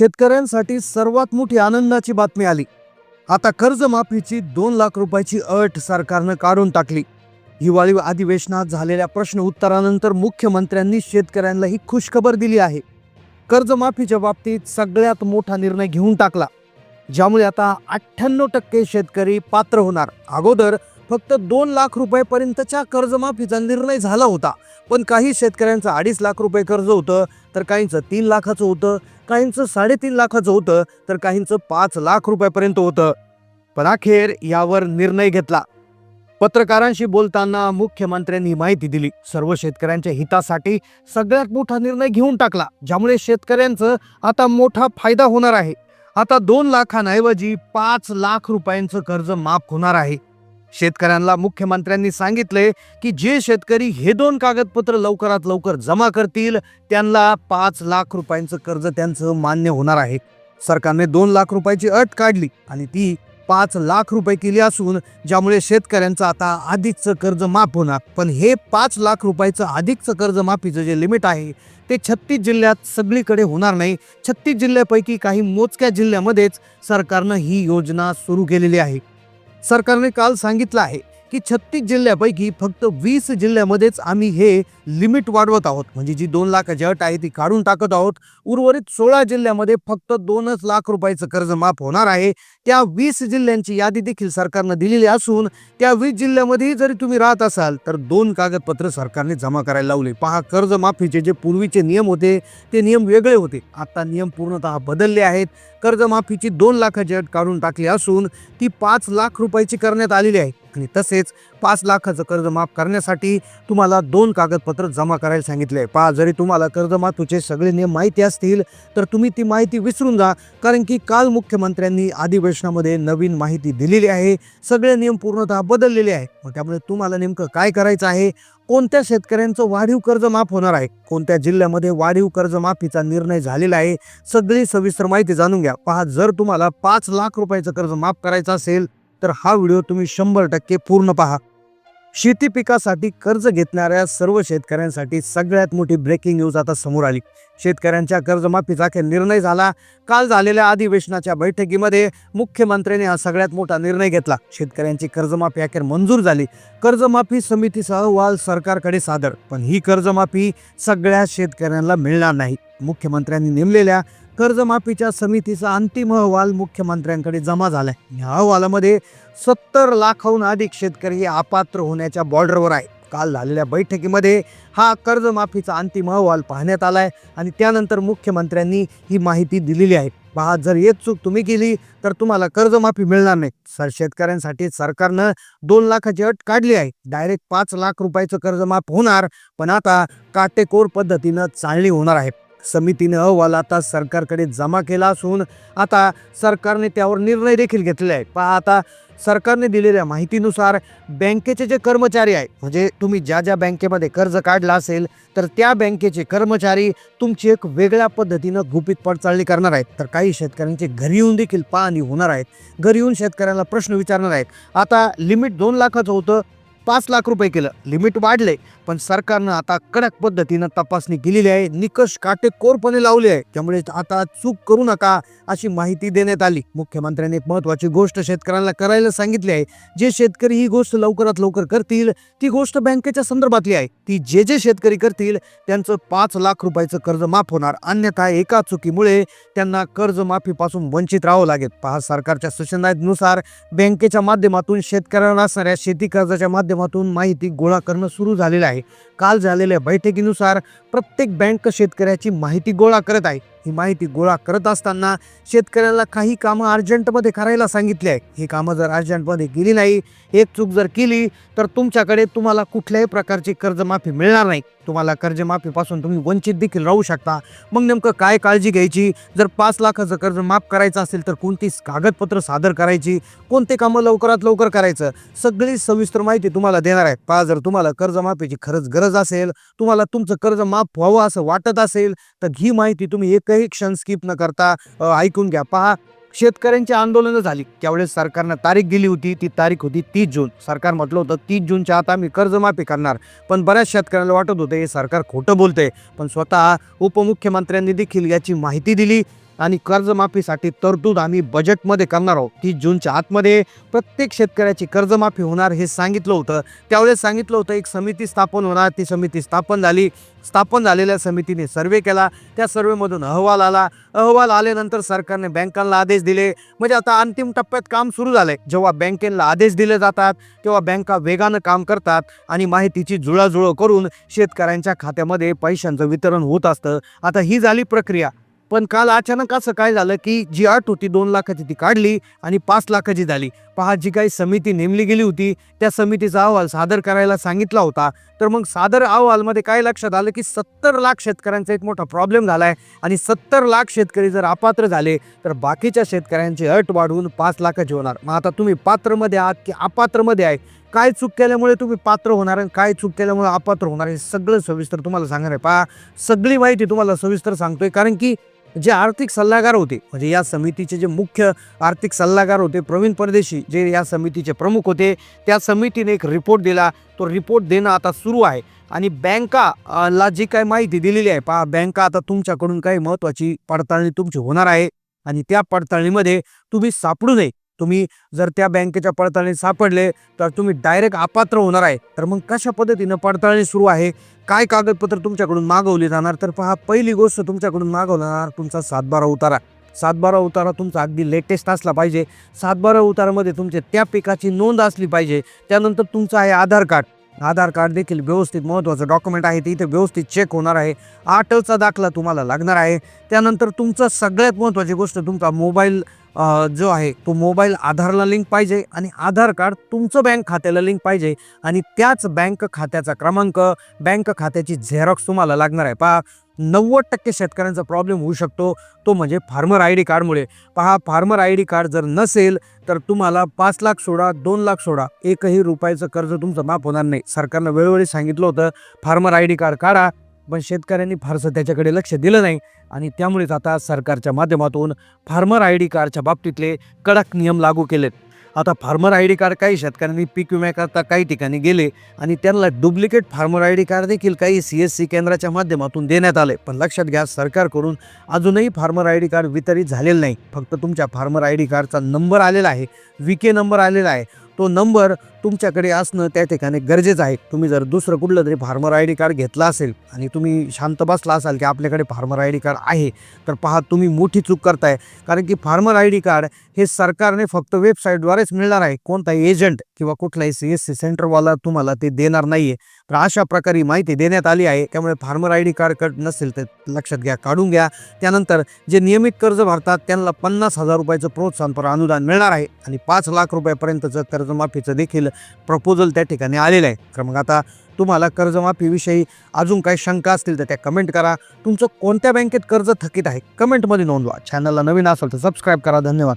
शेतकऱ्यांसाठी सर्वात मोठी आनंदाची बातमी आली। आता कर्जमाफीची 2 लाख रुपयाची अट सरकारनं काढून टाकली। हिवाळी अधिवेशनात झालेल्या प्रश्न उत्तरानंतर मुख्यमंत्र्यांनी शेतकऱ्यांना ही खुशखबर दिली आहे। कर्जमाफीच्या बाबतीत सगळ्यात मोठा निर्णय घेऊन टाकला, ज्यामुळे आता 98% शेतकरी पात्र होणार। अगोदर फक्त 2 लाख रुपयापर्यंतच्या कर्जमाफीचा निर्णय झाला होता, पण काही शेतकऱ्यांचं 2.5 लाख रुपये कर्ज होतं, तर काहींचं 3 लाखाचं होतं, काहींचं 3.5 लाखाचं होतं, तर काहींचं 5 लाख रुपयापर्यंत होतं। पण अखेर यावर निर्णय घेतला। पत्रकारांशी बोलताना मुख्यमंत्र्यांनी माहिती दिली, सर्व शेतकऱ्यांच्या हितासाठी सगळ्यात मोठा निर्णय घेऊन टाकला, ज्यामुळे शेतकऱ्यांचं आता मोठा फायदा होणार आहे। आता 2 लाखांऐवजी 5 लाख रुपयांचं कर्ज माफ होणार आहे। शेतकऱ्यांना मुख्यमंत्र्यांनी सांगितले की जे शेतकरी हे 2 कागदपत्र लवकरात लवकर जमा करतील त्यांना 5 लाख रुपयांचं कर्ज त्यांचं मान्य होणार आहे। सरकारने 2 लाख रुपयाची अट काढली आणि ती 5 लाख रुपये केली असून ज्यामुळे शेतकऱ्यांचं आता अधिकचं कर्ज माफ होणार। पण हे 5 लाख रुपयाचं अधिकचं कर्ज माफीचं जे लिमिट आहे ते 36 जिल्ह्यात सगळीकडे होणार नाही। 36 जिल्ह्यापैकी काही मोजक्या जिल्ह्यामध्येच सरकारनं ही योजना सुरू केलेली आहे। सरकारने काल सांगितलं आहे की 36 जिल्ह्यापैकी फक्त 20 जिल्ह्यामध्येच आम्ही हे लिमिट वाढवत आहोत, म्हणजे जी 2 लाखाची अट आहे ती काढून टाकत आहोत। उर्वरित 16 जिल्ह्यामध्ये फक्त 2 लाख रुपयाचं कर्ज माफ होणार आहे। त्या 20 जिल्ह्यांची यादी देखील सरकारने दिलेली असून त्या 20 जिल्ह्यामध्ये जरी तुम्ही राहत असाल तर 2 कागदपत्र सरकारने जमा करायला लावले। पहा, कर्जमाफीचे जे पूर्वीचे नियम होते ते नियम वेगळे होते, आता नियम पूर्णतः बदलले आहेत। कर्जमाफीची 2 लाखाची अट काढून टाकली असून ती 5 लाख रुपयाची करण्यात आलेली आहे आणि तसेच 5 लाखाचं कर्ज माफ करण्यासाठी तुम्हाला 2 कागदपत्र जमा करायला सांगितले। पहा, जरी तुम्हाला कर्जमाफीचे सगळे नियम माहिती असतील तर तुम्ही ती माहिती विसरून जा, कारण की काल मुख्यमंत्र्यांनी अधिवेशनामध्ये नवीन माहिती दिलेली आहे। सगळे नियम पूर्णतः बदललेले आहे। मग त्यामुळे तुम्हाला नेमकं काय करायचं आहे, कोणत्या शेतकऱ्यांचं वाढीव कर्ज माफ होणार आहे, कोणत्या जिल्ह्यामध्ये वाढीव कर्जमाफीचा निर्णय झालेला आहे, सगळी सविस्तर माहिती जाणून घ्या। पहा, जर तुम्हाला 5 लाख रुपयाचं कर्ज माफ करायचं असेल तर हा व्हिडिओ तुम्ही 100% पूर्ण पहा। शेती पिकासाठी कर्ज घेणाऱ्या सर्व शेतकऱ्यांसाठी सगळ्यात मोठी ब्रेकिंग न्यूज आता समोर आली। शेतकऱ्यांच्या कर्जमाफीचा अखेर निर्णय झाला। काल झालेल्या अधिवेशनाच्या बैठकीमध्ये मुख्यमंत्र्यांनी हा सगळ्यात मोठा निर्णय घेतला। शेतकऱ्यांची कर्जमाफी अखेर मंजूर झाली। कर्जमाफी समितीचा अहवाल सरकारकडे सादर, पण ही कर्जमाफी सगळ्या शेतकऱ्यांना मिळणार नाही। मुख्यमंत्र्यांनी नेमलेल्या कर्जमाफीच्या समितीचा अंतिम अहवाल मुख्यमंत्र्यांकडे जमा झालाय। या अहवालामध्ये 70 लाखाहून अधिक शेतकरी हे अपात्र होण्याच्या बॉर्डरवर आहे। काल झालेल्या बैठकीमध्ये हा कर्जमाफीचा अंतिम अहवाल पाहण्यात आलाय आणि त्यानंतर मुख्यमंत्र्यांनी ही माहिती दिलेली आहे। पहा, जर एक चूक तुम्ही केली तर तुम्हाला कर्जमाफी मिळणार नाही। शेतकऱ्यांसाठी सरकारनं 2 लाखाची अट काढली आहे, डायरेक्ट 5 लाख रुपयाचं कर्ज माफ होणार, पण आता काटेकोर पद्धतीनं चालणी होणार आहे। समितीने अहवाल आता सरकारकडे जमा केला असून आता सरकारने त्यावर निर्णय देखील घेतलेला आहे। पहा, आता सरकारने दिलेल्या माहितीनुसार बँकेचे जे कर्मचारी आहे, म्हणजे तुम्ही ज्या ज्या बँकेमध्ये कर्ज काढला असेल तर त्या बँकेचे कर्मचारी तुमची एक वेगळ्या पद्धतीनं गुपित पडताळणी करणार आहेत। तर काही शेतकऱ्यांचे घरी येऊन देखील पाहणी होणार आहेत, घरी येऊन शेतकऱ्यांना प्रश्न विचारणार आहेत। आता लिमिट 2 लाखाचं होतं, 5 लाख रुपये केलं, लिमिट वाढले, पण सरकारनं आता कडक पद्धतीनं तपासणी केलेली आहे, निकष काटेकोरपणे लावले आहे। त्यामुळे आता चूक करू नका अशी माहिती देण्यात आली। मुख्यमंत्र्यांनी एक महत्त्वाची गोष्ट शेतकऱ्यांना करायला सांगितली आहे। जे शेतकरी ही गोष्ट लवकरात लवकर करतील, ती गोष्ट बँकेच्या संदर्भातली आहे, ती जे शेतकरी करतील त्यांचं 5 लाख रुपयाचं कर्ज माफ होणार, अन्यथा एका चुकीमुळे त्यांना कर्जमाफीपासून वंचित राहावं लागेल। पहा, सरकारच्या सूचनांनुसार बँकेच्या माध्यमातून शेतकऱ्यांना असणाऱ्या शेती कर्जाच्या माध्यमातून माहिती गोळा करणं सुरू झालेलं आहे। काल झालेल्या बैठकीनुसार प्रत्येक बँक शेतकऱ्याची माहिती गोळा करत आहे। ही माहिती गोळा करत असताना शेतकऱ्याला काही कामं अर्जंटमध्ये करायला सांगितली आहे। ही कामं जर अर्जंटमध्ये केली नाही, एक चूक जर केली तर तुम्हाला कुठल्याही प्रकारची कर्जमाफी मिळणार नाही। तुम्हाला कर्जमाफीपासून तुम्ही वंचित देखील राहू शकता। मग नेमकं काय काळजी घ्यायची, जर 5 लाखाचं कर्ज माफ करायचं असेल तर कोणती कागदपत्र सादर करायची, कोणते कामं लवकरात लवकर करायचं, सगळी सविस्तर माहिती तुम्हाला देणार आहे। पहा, जर तुम्हाला कर्जमाफीची खरंच गरज असेल, तुम्हाला तुमचं कर्ज माफ व्हावं असं वाटत असेल तर ही माहिती तुम्ही एकही क्षण स्किप न करता ऐकून घ्या। पहा, शेतकऱ्यांची आंदोलनं झाली त्यावेळेस सरकारनं तारीख दिली होती, ती तारीख होती 30 जून। सरकार म्हटलं होतं 30 जूनच्या आत आम्ही कर्जमाफी करणार, पण बऱ्याच शेतकऱ्यांना वाटत होतं हे सरकार खोटं बोलतंय। पण स्वतः उपमुख्यमंत्र्यांनी देखील याची माहिती दिली आणि कर्जमाफीसाठी तरतूद आम्ही बजेटमध्ये करणार आहोत. 30 जूनच्या आतमध्ये प्रत्येक शेतकऱ्याची कर्जमाफी होणार हे सांगितलं होतं. त्यावेळेस सांगितलं होतं एक समिती स्थापन होणार. ती समिती स्थापन झाली. स्थापन झालेल्या समितीने सर्वे केला. त्या सर्वेमधून अहवाल आला. अहवाल आल्यानंतर सरकारने बँकांना आदेश दिले. म्हणजे आता अंतिम टप्प्यात काम सुरू झालंय. जेव्हा बँकेला आदेश दिले जातात तेव्हा बँका वेगानं काम करतात आणि माहितीची जुळवाजुळव करून शेतकऱ्यांच्या खात्यामध्ये पैशांचं वितरण होत असतं. आता ही झाली प्रक्रिया. पण काल अचानक असं काय झालं की जी अट होती 2 लाखाची ती काढली आणि 5 लाखाची झाली. पहा, जी काही समिती नेमली गेली होती त्या समितीचा अहवाल सादर करायला सांगितला होता. तर मग सादर अहवालमध्ये काय लक्षात आलं की 70 लाख शेतकऱ्यांचा एक मोठा प्रॉब्लेम झाला आहे आणि 70 लाख शेतकरी जर अपात्र झाले तर बाकीच्या शेतकऱ्यांची अट वाढवून 5 लाखाची होणार. मग आता तुम्ही पात्रमध्ये आहात की अपात्रमध्ये आहे, काय चूक केल्यामुळे तुम्ही पात्र होणार आणि काय चूक केल्यामुळे अपात्र होणार हे सगळं सविस्तर तुम्हाला सांगणार आहे. पहा, सगळी माहिती तुम्हाला सविस्तर सांगतोय कारण की जे आर्थिक सल्लागार होते, म्हणजे या समितीचे जे मुख्य आर्थिक सल्लागार होते प्रवीण परदेशी, जे या समितीचे प्रमुख होते, त्या समितीने एक रिपोर्ट दिला. तो रिपोर्ट देणं आता सुरू आहे आणि बँकाला जी काही माहिती दिलेली आहे, पहा, बँका आता तुमच्याकडून काही महत्त्वाची पडताळणी तुमची होणार आहे आणि त्या पडताळणीमध्ये तुम्ही सापडू नये. तुम्ही जर त्या बँकेच्या पडताळणीत सापडले तर तुम्ही डायरेक्ट अपात्र होणार आहे. तर मग कशा पद्धतीनं पडताळणी सुरू आहे, काय कागदपत्र तुमच्याकडून मागवली जाणार, तर पहा, पहिली गोष्ट तुमच्याकडून मागवला जाणार तुमचा 7/12 उतारा. 7/12 उतारा तुमचा अगदी लेटेस्ट असला पाहिजे. 7/12 उतारामध्ये तुमच्या त्या पिकाची नोंद असली पाहिजे. त्यानंतर तुमचं आहे आधार कार्ड. आधार कार्ड देखील व्यवस्थित महत्त्वाचं डॉक्युमेंट आहे, ते इथे व्यवस्थित चेक होणार आहे. 8चा दाखला तुम्हाला लागणार आहे. त्यानंतर तुमचं सगळ्यात महत्त्वाची गोष्ट तुमचा मोबाईल जो आहे तो मोबाईल आधारला लिंक पाहिजे आणि आधार कार्ड तुमचं बँक खात्याला लिंक पाहिजे आणि त्याच बँक खात्याचा क्रमांक, बँक खात्याची झेरॉक्स तुम्हाला लागणार आहे. पहा, 90% शेतकऱ्यांचा प्रॉब्लेम होऊ शकतो तो म्हणजे फार्मर आय डी कार्डमुळे. पहा, फार्मर आय डी कार्ड जर नसेल तर तुम्हाला 5 लाख सोडा, 2 लाख सोडा, एकही रुपयाचं कर्ज तुमचं माफ होणार नाही. सरकारनं वेळोवेळी सांगितलं होतं फार्मर आय डी कार्ड काढा, पण शेतकऱ्यांनी फारसं त्याच्याकडे लक्ष दिलं नाही आणि त्यामुळेच आता सरकारच्या माध्यमातून फार्मर आय डी कार्डच्या बाबतीतले कडक नियम लागू केलेत. आता फार्मर आय डी कार्ड काही शेतकऱ्यांनी पीक विम्याकरता काही ठिकाणी गेले आणि त्यांना duplicate farmer I D card देखील काही CSC केंद्राच्या माध्यमातून देण्यात आले. पण लक्षात घ्या, सरकारकडून अजूनही फार्मर आय डी कार्ड वितरित झालेलं नाही. फक्त तुमच्या फार्मर आय डी कार्डचा नंबर आलेला आहे, VK नंबर आलेला आहे. तो नंबर तुमच्याकडे असणं त्या ठिकाणी गरजेचं आहे. तुम्ही जर दुसरं कुठलं तरी फार्मर आय डी कार्ड घेतला असेल आणि तुम्ही शांत बसला असाल की आपल्याकडे फार्मर आय डी कार्ड आहे, तर पहा, तुम्ही मोठी चूक करताय. कारण की फार्मर आय डी कार्ड हे सरकारने फक्त वेबसाईटद्वारेच मिळणार आहे. कोणताही एजंट किंवा कुठलाही CSC सेंटरवाला तुम्हाला ते देणार नाही आहे. तर अशा प्रकारे माहिती देण्यात आली आहे. त्यामुळे फार्मर आय डी कार्ड नसेल तर लक्षात घ्या, काढून घ्या. त्यानंतर जे नियमित कर्ज भरतात त्यांना 50,000 रुपयाचं प्रोत्साहनपर अनुदान मिळणार आहे आणि 5 लाख रुपयापर्यंतचं कर्जमाफीचं देखील प्रपोजल त्या ठिकाणी आलेलं आहे. तर मग आता तुम्हाला कर्जमाफीविषयी अजून काही शंका असतील तर त्या कमेंट करा. तुमचं कोणत्या बँकेत कर्ज थकीत आहे कमेंटमध्ये नोंदवा. चॅनलला नवीन असेल तर सबस्क्राईब करा. धन्यवाद.